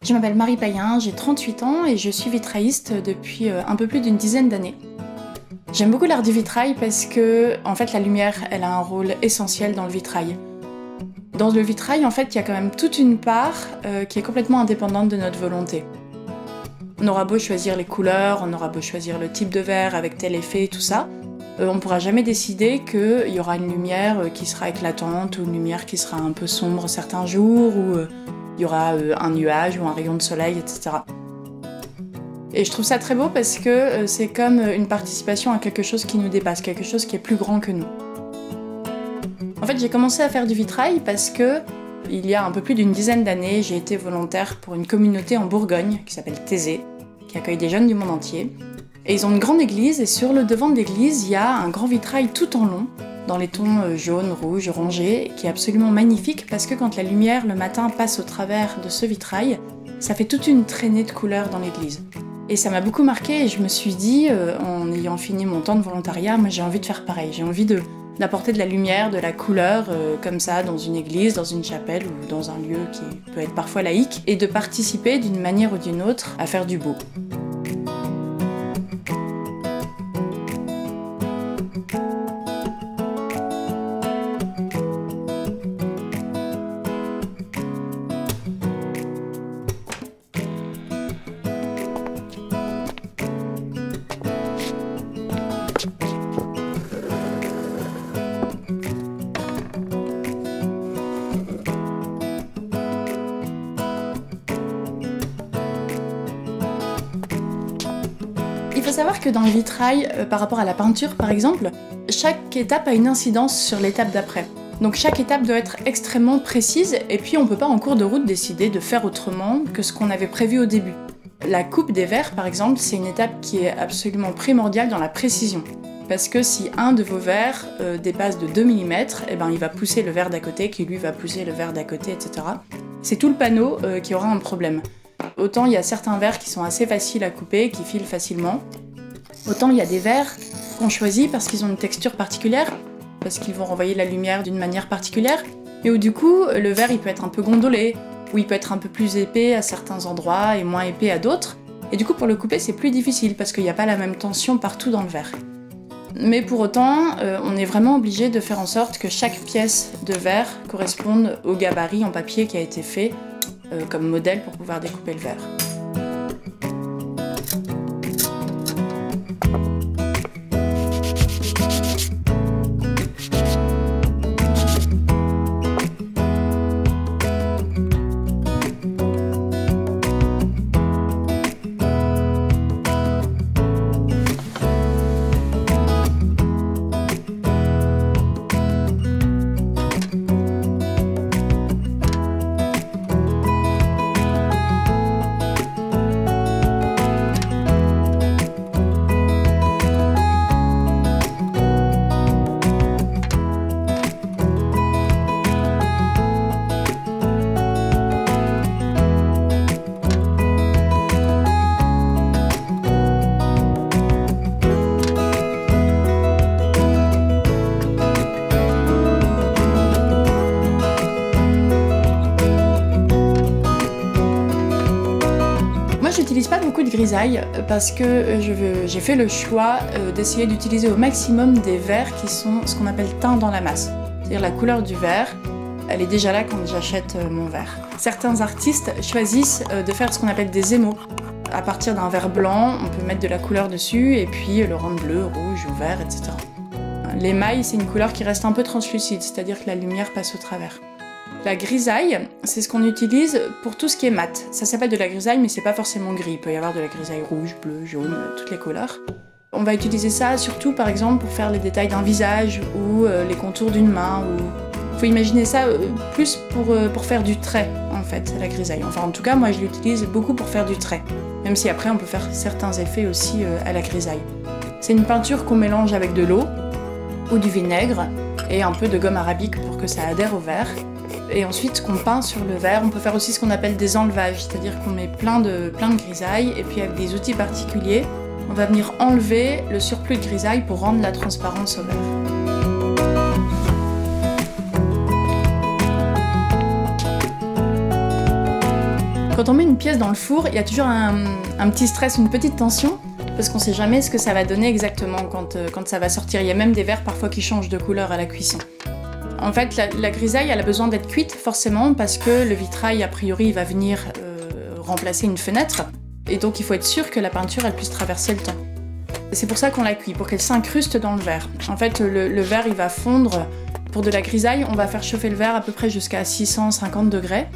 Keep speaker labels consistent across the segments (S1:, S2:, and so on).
S1: Je m'appelle Marie Payen, j'ai 38 ans et je suis vitrailliste depuis un peu plus d'une dizaine d'années. J'aime beaucoup l'art du vitrail parce que, en fait, la lumière, elle a un rôle essentiel dans le vitrail. Dans le vitrail, en fait, il y a quand même toute une part qui est complètement indépendante de notre volonté. On aura beau choisir les couleurs, on aura beau choisir le type de verre avec tel effet, tout ça, on ne pourra jamais décider qu'il y aura une lumière qui sera éclatante ou une lumière qui sera un peu sombre certains jours, ou il y aura un nuage ou un rayon de soleil, etc. Et je trouve ça très beau parce que c'est comme une participation à quelque chose qui nous dépasse, quelque chose qui est plus grand que nous. En fait, j'ai commencé à faire du vitrail parce que, il y a un peu plus d'une dizaine d'années, j'ai été volontaire pour une communauté en Bourgogne qui s'appelle Thésée, qui accueille des jeunes du monde entier. Et ils ont une grande église et sur le devant de l'église, il y a un grand vitrail tout en long, dans les tons jaune, rouge, orangé, qui est absolument magnifique parce que quand la lumière le matin passe au travers de ce vitrail, ça fait toute une traînée de couleurs dans l'église. Et ça m'a beaucoup marqué et je me suis dit, en ayant fini mon temps de volontariat, moi j'ai envie de faire pareil, j'ai envie d'apporter de la lumière, de la couleur, comme ça, dans une église, dans une chapelle ou dans un lieu qui peut être parfois laïque, et de participer d'une manière ou d'une autre à faire du beau. Il faut savoir que dans le vitrail, par rapport à la peinture par exemple, chaque étape a une incidence sur l'étape d'après. Donc chaque étape doit être extrêmement précise et puis on peut pas en cours de route décider de faire autrement que ce qu'on avait prévu au début. La coupe des verres par exemple, c'est une étape qui est absolument primordiale dans la précision. Parce que si un de vos verres dépasse de 2 mm, eh ben, il va pousser le verre d'à côté, qui lui va pousser le verre d'à côté, etc. C'est tout le panneau qui aura un problème. Autant il y a certains verres qui sont assez faciles à couper, qui filent facilement, autant il y a des verres qu'on choisit parce qu'ils ont une texture particulière, parce qu'ils vont renvoyer la lumière d'une manière particulière, et où du coup le verre il peut être un peu gondolé, ou il peut être un peu plus épais à certains endroits et moins épais à d'autres, et du coup pour le couper c'est plus difficile parce qu'il n'y a pas la même tension partout dans le verre. Mais pour autant, on est vraiment obligé de faire en sorte que chaque pièce de verre corresponde au gabarit en papier qui a été fait comme modèle pour pouvoir découper le verre. J'utilise pas beaucoup de grisaille parce que j'ai fait le choix d'essayer d'utiliser au maximum des verres qui sont ce qu'on appelle teints dans la masse. C'est-à-dire la couleur du verre, elle est déjà là quand j'achète mon verre. Certains artistes choisissent de faire ce qu'on appelle des émaux. À partir d'un verre blanc, on peut mettre de la couleur dessus et puis le rendre bleu, rouge ou vert, etc. L'émail, c'est une couleur qui reste un peu translucide, c'est-à-dire que la lumière passe au travers. La grisaille, c'est ce qu'on utilise pour tout ce qui est mat. Ça s'appelle de la grisaille, mais c'est pas forcément gris. Il peut y avoir de la grisaille rouge, bleue, jaune, toutes les couleurs. On va utiliser ça surtout, par exemple, pour faire les détails d'un visage ou les contours d'une main. Faut imaginer ça plus pour faire du trait, en fait, la grisaille. Enfin, en tout cas, moi, je l'utilise beaucoup pour faire du trait. Même si après, on peut faire certains effets aussi à la grisaille. C'est une peinture qu'on mélange avec de l'eau ou du vinaigre et un peu de gomme arabique pour que ça adhère au verre. Et ensuite qu'on peint sur le verre. On peut faire aussi ce qu'on appelle des enlevages, c'est-à-dire qu'on met plein de grisaille et puis avec des outils particuliers, on va venir enlever le surplus de grisaille pour rendre la transparence au verre. Quand on met une pièce dans le four, il y a toujours un petit stress, une petite tension, parce qu'on sait jamais ce que ça va donner exactement quand ça va sortir. Il y a même des verres parfois qui changent de couleur à la cuisson. En fait, la grisaille, elle a besoin d'être cuite forcément parce que le vitrail, a priori, il va venir remplacer une fenêtre. Et donc il faut être sûr que la peinture, elle puisse traverser le temps. C'est pour ça qu'on la cuit, pour qu'elle s'incruste dans le verre. En fait, le verre, il va fondre. Pour de la grisaille, on va faire chauffer le verre à peu près jusqu'à 650 degrés.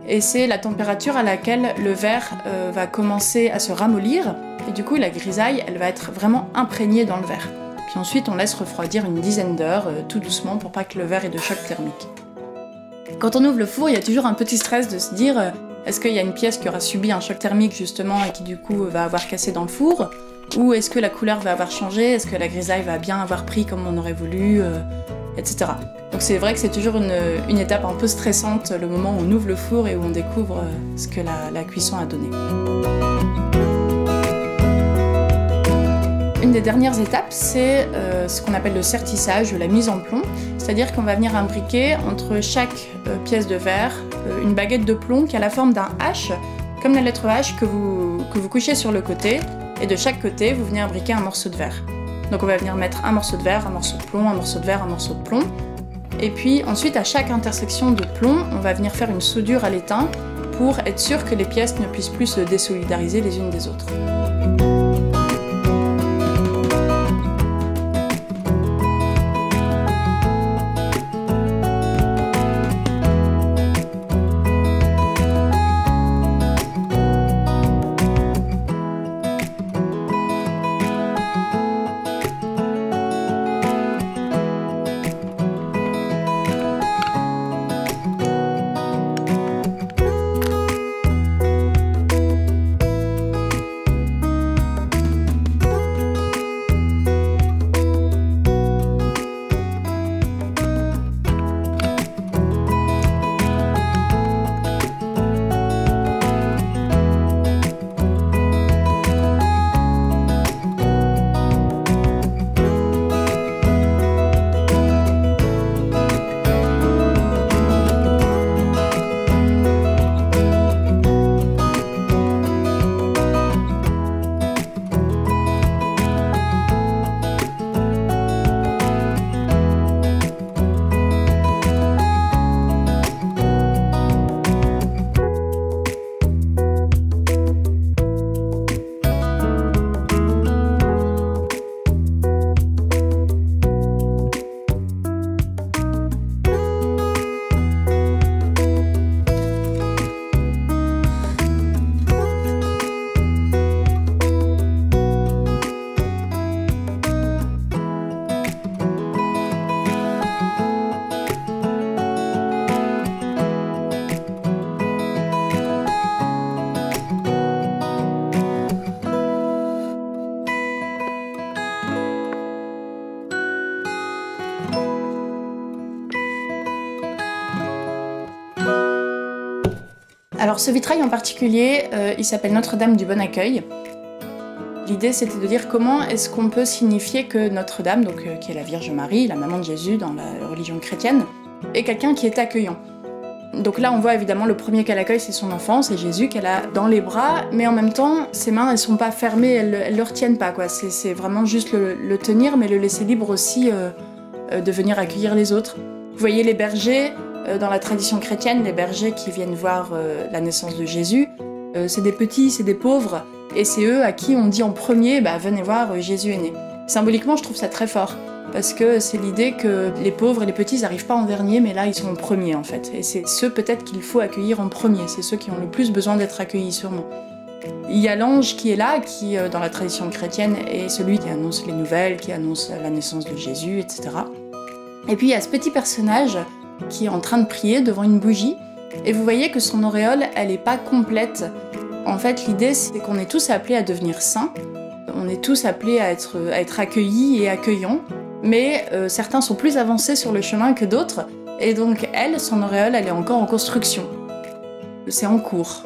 S1: Et c'est la température à laquelle le verre va commencer à se ramollir. Et du coup, la grisaille, elle va être vraiment imprégnée dans le verre. Puis ensuite, on laisse refroidir une dizaine d'heures, tout doucement, pour pas que le verre ait de choc thermique. Quand on ouvre le four, il y a toujours un petit stress de se dire est-ce qu'il y a une pièce qui aura subi un choc thermique justement et qui du coup va avoir cassé dans le four? Ou est-ce que la couleur va avoir changé? Est-ce que la grisaille va bien avoir pris comme on aurait voulu, etc. Donc c'est vrai que c'est toujours une étape un peu stressante, le moment où on ouvre le four et où on découvre ce que la cuisson a donné. Une des dernières étapes, c'est ce qu'on appelle le sertissage ou la mise en plomb. C'est-à-dire qu'on va venir imbriquer entre chaque pièce de verre une baguette de plomb qui a la forme d'un H, comme la lettre H que vous couchez sur le côté. Et de chaque côté, vous venez imbriquer un morceau de verre. Donc on va venir mettre un morceau de verre, un morceau de plomb, un morceau de verre, un morceau de plomb. Et puis ensuite, à chaque intersection de plomb, on va venir faire une soudure à l'étain pour être sûr que les pièces ne puissent plus se désolidariser les unes des autres. Alors ce vitrail en particulier, il s'appelle Notre-Dame du Bon Accueil. L'idée c'était de dire comment est-ce qu'on peut signifier que Notre-Dame, donc qui est la Vierge Marie, la maman de Jésus dans la religion chrétienne, est quelqu'un qui est accueillant. Donc là on voit évidemment le premier qu'elle accueille c'est son enfant, c'est Jésus qu'elle a dans les bras, mais en même temps ses mains elles sont pas fermées, elles le retiennent pas quoi. C'est vraiment juste le tenir mais le laisser libre aussi de venir accueillir les autres. Vous voyez les bergers, dans la tradition chrétienne, les bergers qui viennent voir la naissance de Jésus, c'est des petits, c'est des pauvres, et c'est eux à qui on dit en premier « venez voir, Jésus est né ». Symboliquement, je trouve ça très fort, parce que c'est l'idée que les pauvres et les petits n'arrivent pas en dernier, mais là, ils sont en premier, en fait. Et c'est ceux peut-être qu'il faut accueillir en premier, c'est ceux qui ont le plus besoin d'être accueillis, sûrement. Il y a l'ange qui est là, qui, dans la tradition chrétienne, est celui qui annonce les nouvelles, qui annonce la naissance de Jésus, etc. Et puis il y a ce petit personnage qui est en train de prier devant une bougie, et vous voyez que son auréole, elle n'est pas complète. En fait, l'idée, c'est qu'on est tous appelés à devenir saints, on est tous appelés à être accueillis et accueillants, mais certains sont plus avancés sur le chemin que d'autres, et donc elle, son auréole, elle est encore en construction. C'est en cours.